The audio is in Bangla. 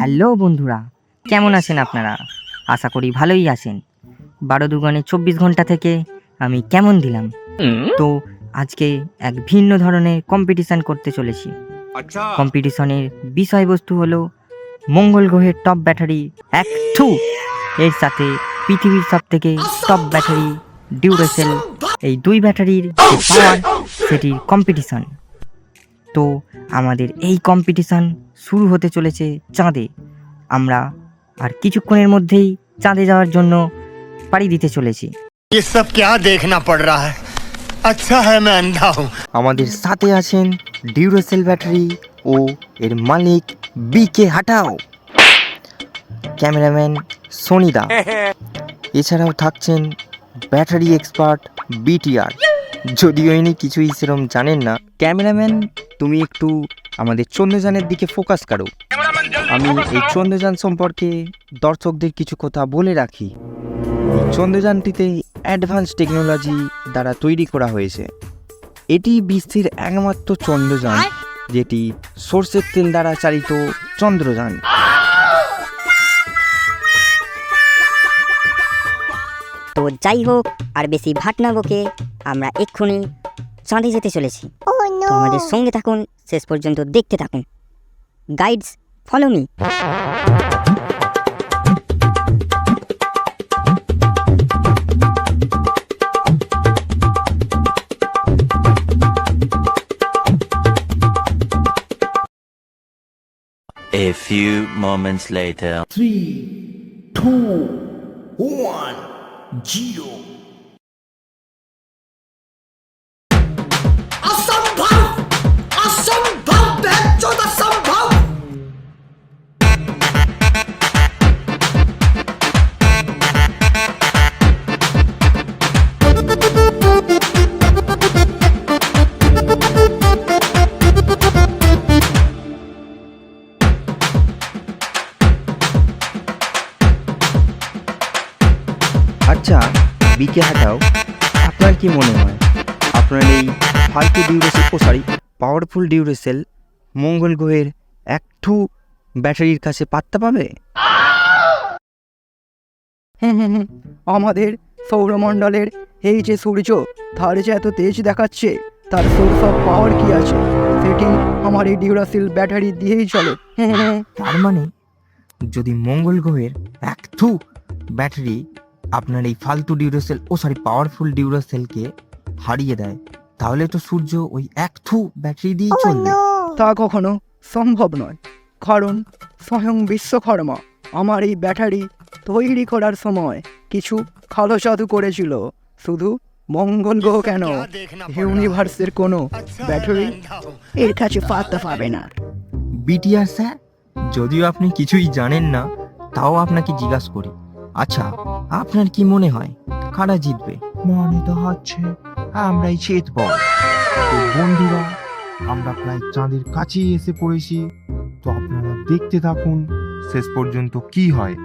হ্যালো বন্ধুরা, কেমন আছেন আপনারা? আশা করি ভালোই আছেন। 12 দুগুণে 24 ঘন্টা থেকে আমি কেমন দিলাম। তো আজকে এক ভিন্ন ধরনের কম্পিটিশন করতে চলেছি। কম্পিটিশনের বিষয়বস্তু হলো মঙ্গল গ্রহের টপ ব্যাটারি এক2 এর সাথে পৃথিবীর সবথেকে টপ ব্যাটারি ডিউরেসেল, এই দুই ব্যাটারির যে পাওয়ার সেটির কম্পিটিশন। তো আমাদের এই কম্পিটিশন শুরু হতে চলেছে চাঁদে। আমরা আর কিছুক্ষণের মধ্যেই চাঁদে যাওয়ার জন্য পাড়ি দিতে চলেছি। ये सब क्या देखना पड़ रहा है? अच्छा है मैं अंधा हूँ। আমাদের সাথে আছেন ডিউরেসেল ব্যাটারি ও এর মালিক বিকে হাটাও, ক্যামেরাম্যান সোনিদা, এছাড়াও থাকছেন ব্যাটারি এক্সপার্ট বিটিআর। যদিও ইনি কিছুই সেরকম জানেন না। ক্যামেরাম্যান, তুমি একটু আমাদের চন্দ্রযানের দিকে ফোকাস করো। আমি এই চন্দ্রযান সম্পর্কে দর্শকদের কিছু কথা বলে রাখি। এই চন্দ্রযানটিতে অ্যাডভান্স টেকনোলজি দ্বারা তৈরি করা হয়েছে। এটি বিশ্বের একমাত্র চন্দ্রযান যেটি সর্ষের তেল দ্বারা চালিত চন্দ্রযান। তো যাই হোক, আর বেশি ভাট না বকে আমরা এক্ষুনি চাঁদে যেতে চলেছি। তো আমাদের সঙ্গে থাকুন, শেষ পর্যন্ত দেখতে থাকুন। Guides, follow me. A few moments later. 3, 2, 1, 0. असंभव असंभव बेचोद असंभव। আচ্ছা বিকে হাটাও, আপনার কি মনে হয় আপনার এই ফালতু পাওয়ারফুল ডিউরেসেল মঙ্গল গ্রহের এক2 ব্যাটারির কাছে পাত্তা পাবে? আমাদের সৌরমণ্ডলের এই যে সূর্য, তার যে এত তেজ দেখাচ্ছে, তার সোর্স অফ পাওয়ার কি আছে সেটি আমার এই ডিউরাসেল ব্যাটারি দিয়েই চলে। তার মানে যদি মঙ্গল গ্রহের এক2 ব্যাটারি আপনার এই ফালতু পাওয়ারফুল ডিউরেসেলকে হারিয়ে দেয়, তাহলে তো সূর্য ওই এক2 ব্যাটারি দিয়ে চলবে। তা কখনো সম্ভব নয়, কারণ স্বয়ং বিশ্বকর্মা আমার এই ব্যাটারি তৈরি করার সময় কিছু কালো জাদু করেছিল। শুধু মঙ্গল গ্রহ কেন, ইউনিভার্সের কোনো ব্যাটারি এর কাছে পাত্তা পাবে না। বিটিআর স্যার, যদিও আপনি কিছুই জানেন না, তাও আপনাকে জিজ্ঞাসা করি, আচ্ছা আপনার কি মনে হয় কারা জিতবে? মনে তো হচ্ছে আমরাই জিতব। তো বন্ধুরা, আমরা প্রায় চাঁদের কাছেই এসে পড়েছি। তো আপনারা দেখতে থাকুন শেষ পর্যন্ত কি হয়।